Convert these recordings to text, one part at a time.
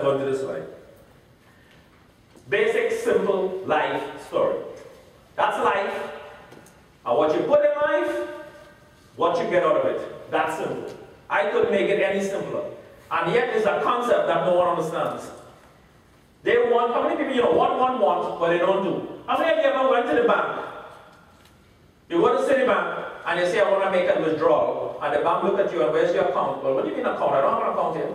go into this slide. Basic, simple life story. That's life. And what you put in life, what you get out of it. That's simple. I couldn't make it any simpler. And yet it's a concept that no one understands. They want, how many people, want, but they don't do? How many of you ever went to the bank? You go to Citibank and you say, I want to make a withdrawal. And the bank look at you and where's your account? Well, what do you mean account? I don't have an account here.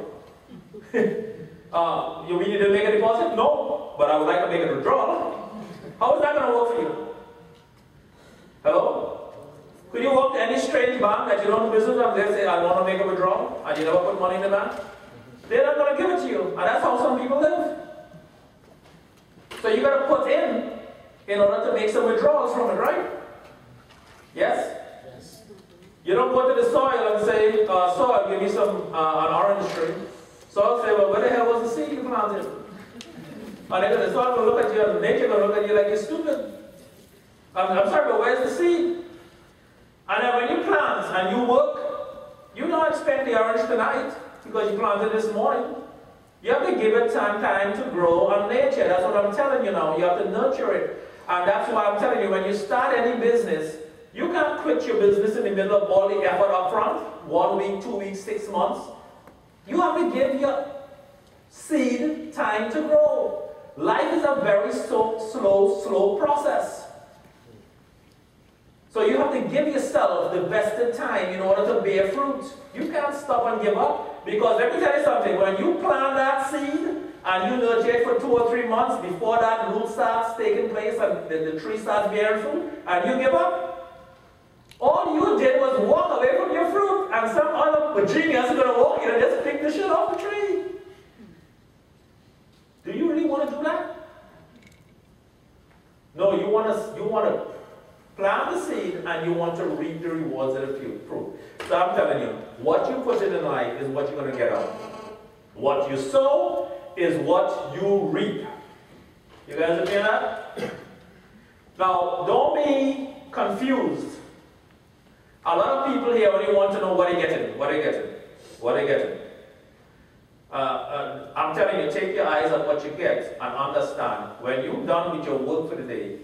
You mean you didn't make a deposit? No, but I would like to make a withdrawal. How is that going to work for you? Hello? Could you walk to any strange bank that you don't do business and they say, I want to make a withdrawal, and you never put money in the bank? They're not going to give it to you. And that's how some people live. So you got to put in order to make some withdrawals from it, right? Yes? Yes. You don't go to the soil and say, soil, give me some an orange tree. Soil say, well, where the hell was the seed you planted? And the soil will look at you and nature will look at you like you're stupid. I'm sorry, but where's the seed? And then when you plant and you work, you don't expect the orange tonight because you planted this morning. You have to give it time to grow on nature. That's what I'm telling you now. You have to nurture it. And that's why I'm telling you, when you start any business, you can't quit your business in the middle of all the effort up front. 1 week, 2 weeks, 6 months. You have to give your seed time to grow. Life is a very slow process. So you have to give yourself the vested time in order to bear fruit. You can't stop and give up, because let me tell you something, when you plant that seed and you nurture it for 2 or 3 months before that root starts taking place and the tree starts bearing fruit, and you give up, all you did was walk away from your fruit, and some other genius is going to walk in and just pick the shit off the tree. Do you really want to do that? No, you want to plant the seed and you want to reap the rewards of the fruit. So I'm telling you, what you put in life is what you're going to get out. What you sow is what you reap. You guys are hearing that? Now, don't be confused. A lot of people here only want to know what they're getting, what they're getting, what they're getting. I'm telling you, take your eyes on what you get and understand. When you're done with your work for the day,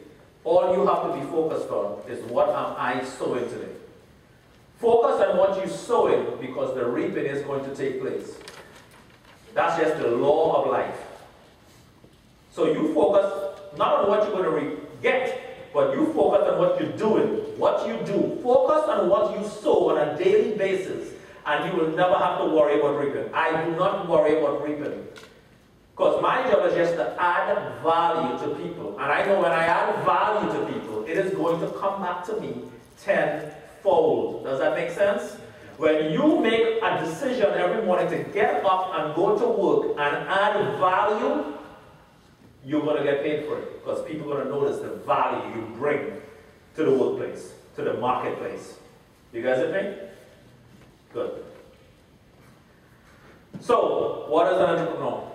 all you have to be focused on is what am I sowing today. Focus on what you're sowing, because the reaping is going to take place. That's just the law of life. So you focus not on what you're going to get, but you focus on what you're doing, what you do. Focus on what you sow on a daily basis, and you will never have to worry about reaping. I do not worry about reaping, because my job is just to add value to people. And I know when I add value to people, it is going to come back to me tenfold. Does that make sense? When you make a decision every morning to get up and go to work and add value, you're going to get paid for it, because people are going to notice the value you bring to the workplace, to the marketplace. You guys with me? Good. So, what is an entrepreneur?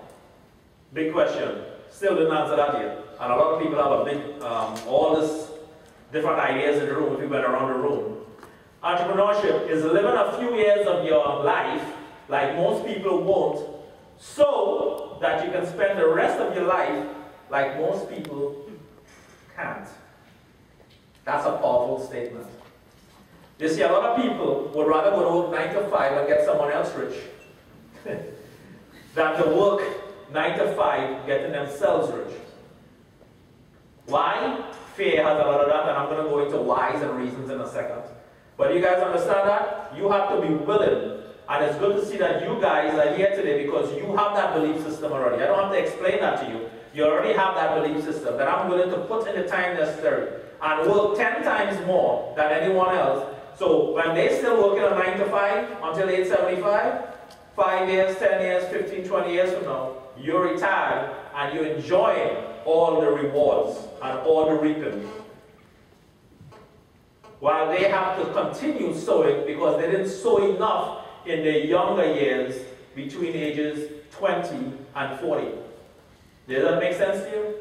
Big question. Still didn't answer that yet. And a lot of people have a big, all this different ideas in the room if you went around the room. Entrepreneurship is living a few years of your life like most people won't, so that you can spend the rest of your life like most people can't. That's a powerful statement. You see, a lot of people would rather go to work 9 to 5 and get someone else rich than to work 9 to 5 getting themselves rich. Why? Fear has a lot of that, and I'm going to go into whys and reasons in a second. But you guys understand that? You have to be willing, and it's good to see that you guys are here today because you have that belief system already. I don't have to explain that to you. You already have that belief system that I'm willing to put in the time necessary and work 10 times more than anyone else. So when they're still working on 9 to 5 until age 75, 5 years, 10 years, 15, 20 years from now, you're retired and you're enjoying all the rewards and all the reaping, while they have to continue sowing because they didn't sow enough in their younger years between ages 20 and 40. Does that make sense to you?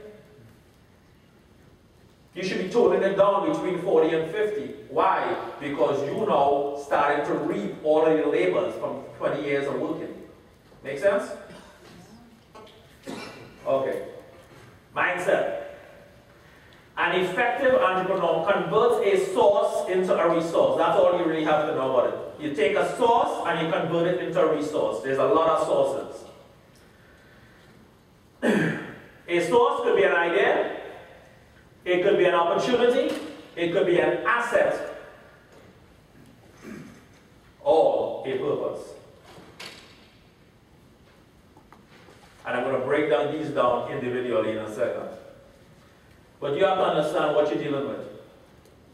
You should be toning it down between 40 and 50. Why? Because you now starting to reap all of your labors from 20 years of working. Make sense? Okay. Mindset. An effective entrepreneur converts a source into a resource. That's all you really have to know about it. You take a source and you convert it into a resource. There's a lot of sources. A source could be an idea. It could be an opportunity. It could be an asset. Or a purpose. And I'm going to break down these down individually in a second. But you have to understand what you're dealing with.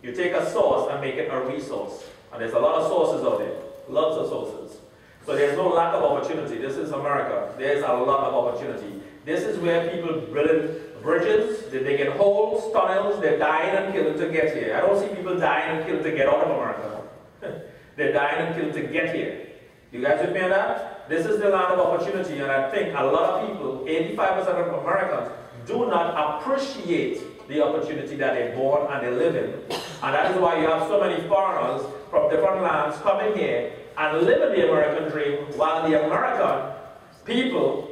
You take a source and make it a resource. And there's a lot of sources out there. Lots of sources. So there's no lack of opportunity. This is America. There's a lot of opportunity. This is where people build bridges, they dig holes, tunnels, they're dying and killing to get here. I don't see people dying and killing to get out of America. They're dying and killing to get here. You guys with me on that? This is the land of opportunity, and I think a lot of people, 85% of Americans, do not appreciate the opportunity that they're born and they live in. And that is why you have so many foreigners from different lands coming here and living the American dream while the American people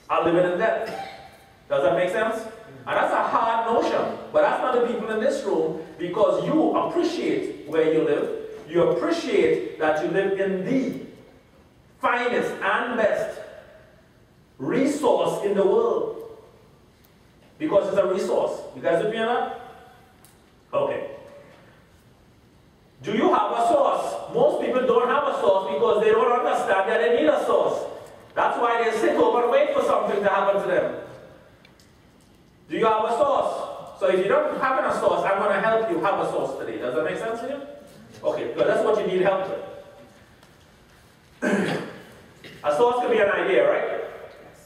are living in debt. Does that make sense? And that's a hard notion, but that's not the people in this room, because you appreciate where you live. You appreciate that you live in the finest and best resource in the world. Because it's a resource. You guys with me on that? Okay. Do you have a source? Most people don't have a source because they don't understand that they need a source. That's why they sit over and wait for something to happen to them. Do you have a source? So if you don't have a source, I'm going to help you have a source today. Does that make sense to you? Okay, good. That's what you need help with. A source could be an idea, right?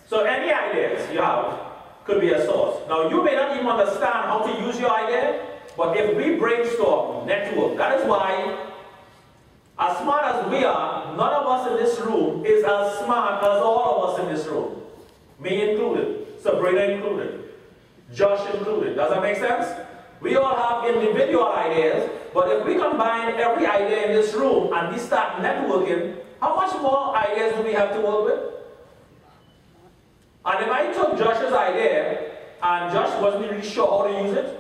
So any ideas you have could be a source. Now you may not even understand how to use your idea, but if we brainstorm, network, that is why, as smart as we are, none of us in this room is as smart as all of us in this room. Me included, Sabrina included, Josh included. Does that make sense? We all have individual ideas, but if we combine every idea in this room and we start networking, how much more ideas do we have to work with? And if I took Josh's idea, and Josh wasn't really sure how to use it,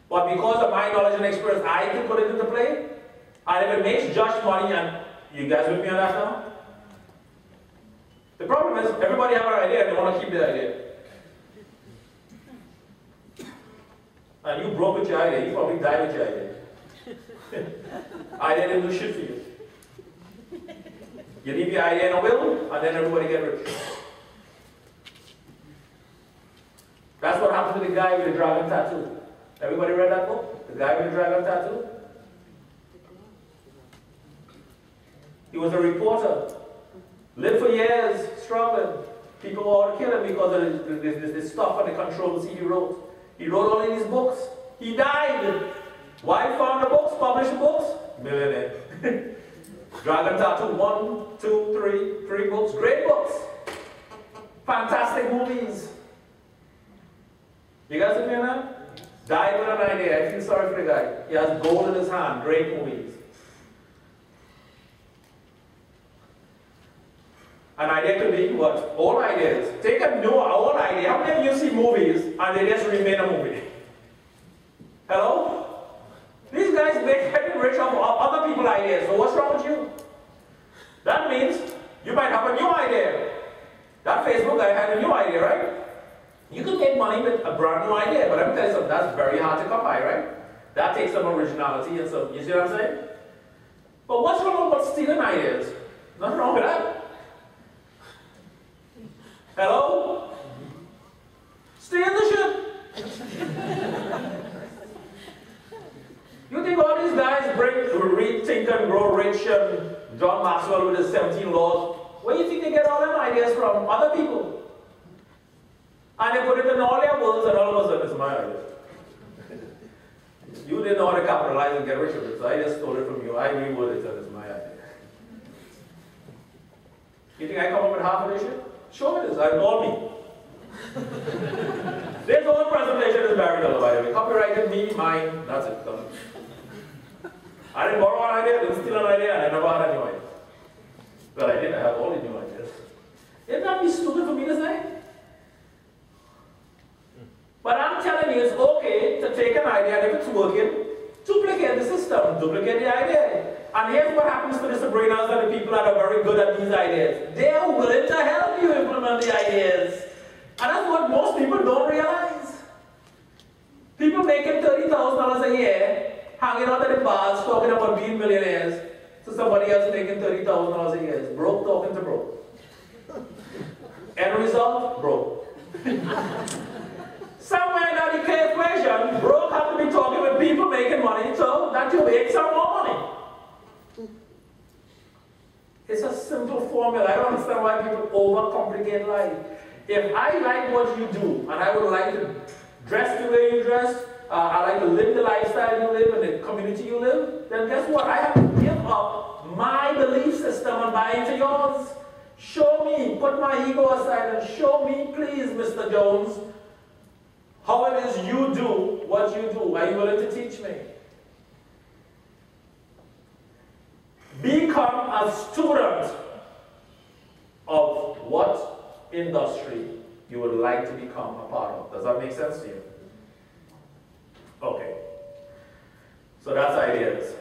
but because of my knowledge and experience, I can put it into play, and if it makes Josh money, and you guys with me on that now? The problem is, everybody have an idea and they want to keep the idea. And you broke with your idea, you probably died with your idea. Idea didn't do shit for you. You leave your idea in a will, and then everybody get rich. That's what happened to the guy with the dragon tattoo. Everybody read that book? The guy with the dragon tattoo? He was a reporter. Lived for years, struggling. People wanted to kill him because of this stuff and the controversy he wrote. He wrote all of these books. He died. Wife found the books, published the books. Millionaire. Dragon Tattoo, 1, 2, 3 books. Great books. Fantastic movies. You guys with me on that? Died with an idea. I feel sorry for the guy. He has gold in his hand. Great movies. An idea could be what? Old ideas. Take a new, old idea. How many of you see movies and they just remain a movie? Hello? These guys make getting rich off other people's ideas. So what's wrong with you? That means you might have a new idea. That Facebook guy had a new idea, right? You can make money with a brand new idea, but I'm telling you something, that's very hard to come by, right? That takes some originality and some, you see what I'm saying? But what's wrong with stealing ideas? Nothing wrong with that. Hello? Stay in the ship. You think all these guys read, think and grow rich and John Maxwell with his 17 laws? Where do you think they get all them ideas from? Other people. And they put it in all their worlds and all of a sudden it's my idea. You didn't know how to capitalize and get rich with it, so I just stole it from you. I reworded it and it's my idea. You think I come up with half of this shit? Show me this, call me. This whole presentation is Barry Dillah, by the way. Copyrighted me, mine, that's it. Done. I didn't borrow an idea, didn't steal an idea, and I never had a new idea. Well, I did, I have all the new ideas. Isn't that be stupid for me to say? take an idea, and if it's working, duplicate the system, duplicate the idea. And here's what happens to the Sabrinas and the people that are very good at these ideas. They are willing to help you implement the ideas. And that's what most people don't realize. People making $30,000 a year, hanging out at the bars, talking about being millionaires, to somebody else making $30,000 a year. It's broke talking to broke. End result, broke. Somewhere in that equation, broke have to be talking with people making money so that you make some more money. It's a simple formula. I don't understand why people overcomplicate life. If I like what you do, and I would like to dress the way you dress, I like to live the lifestyle you live and the community you live, then guess what? I have to give up my belief system and buy into yours. Show me, put my ego aside and show me, please, Mr. Jones, how it is you do what you do. Are you willing to teach me? Become a student of what industry you would like to become a part of. Does that make sense to you? Okay. So that's ideas.